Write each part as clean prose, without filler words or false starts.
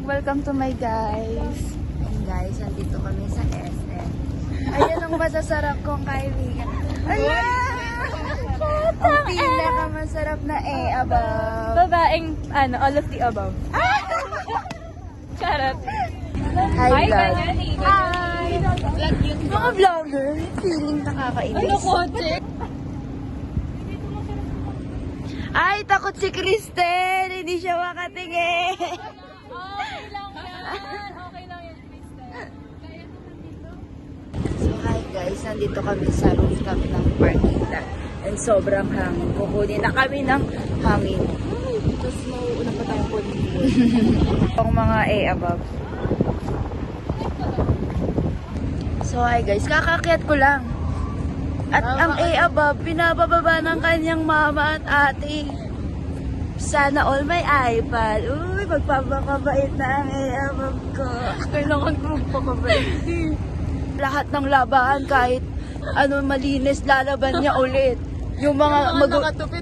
vlog! Welcome to my guys. And guys, nandito kami sa SM. Ayan ang masasarap kong kaibigan. Ayan! Ang pinakamasarap na above. Babaeng, all of the above. Charot. Hi, vlog. Hi! Mga vlogger, feeling nakakainis. Ano kotse? Ay, takot si Kristen! Hindi siya makatingin! Okay lang yan. Okay lang yan, Kristen. So hi guys, nandito kami sa rooftop ng parking lot. And sobrang hangin. Kukunin na kami ng hangin. Tapos mauuna pa tayong poli. Ang mga above. So hi guys, kakakyat ko lang. At ang above, pinabababa ng kanyang mama at ate. Sana all may iPad. Uy, magpapakabait na ang above ko. Kailangan ko magpapabait. Lahat ng labahan, kahit malinis, lalaban niya ulit. Yung mga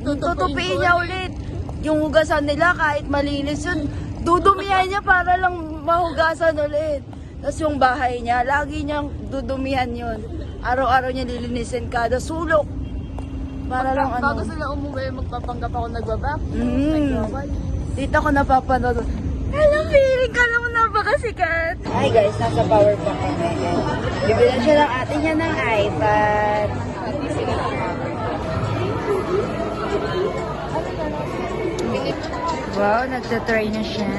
tutupiin niya ulit. Yung hugasan nila, kahit malinis yun, dudumihan niya para lang mahugasan ulit. Tapos yung bahay niya, lagi niyang dudumihan yun. Araw-araw niya lilinisin kada sulok. Para lang Bago sila umuwi, magpapanggap ako nagbabak. Dito ko napapanood. Alam, feeling ka naman napakasikat. Hi guys, nasa power bank kami. Bibilan siya ng ate niya ng iPad. Wow, nagtatry na siya.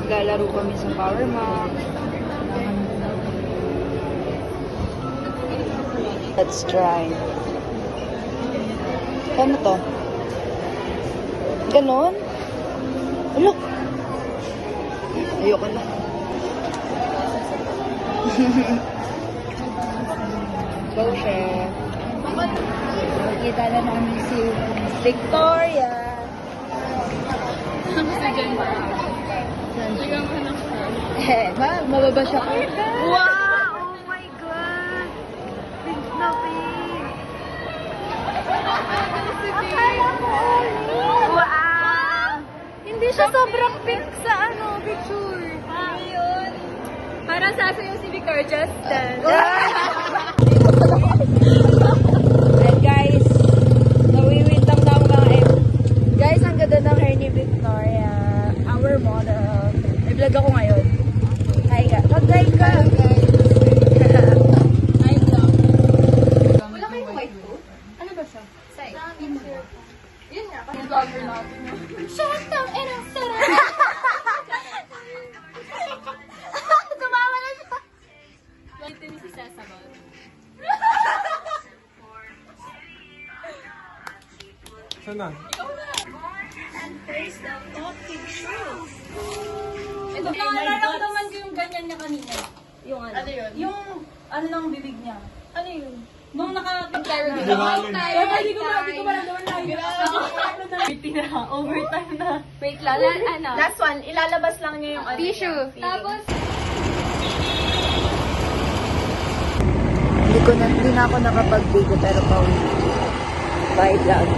Lalaro kami sa power bank. Let's try. Paano to? Ganon? Look! Ayoko na. Go, chef. Nakikita na namin si Victoria. Mababa siya. Wow! Oh my God! Pink na pink! Akala ko wow! Hindi siya sobrang pink sa picture. Ayun. Para sa yung si Victor Justin. And guys, nawiwintang na ako mga guys, ang ganda ng hair ni Victoria. Our model. May vlog ako ngayon. Hi ka. Mag-hi ka. Hi, vlog. Wala kayong white po? Ano ba siya? Side. Yun nga. Yung vlogger natin. Shut up and I'm Tumawa na siya. Ito ni si Sasabaw. Sana? Ito na, nararamdaman ko yung ganyan niya kanina. Yung ano yun? Yung ng bibig niya. Ano yun? Nung naka-interrogate. Hindi ko ba na overtime na. Wait lang, Last one, ilalabas lang niya yung tissue. Tapos, Hindi na ako nakapag-video pero pauwi. Bye vlog.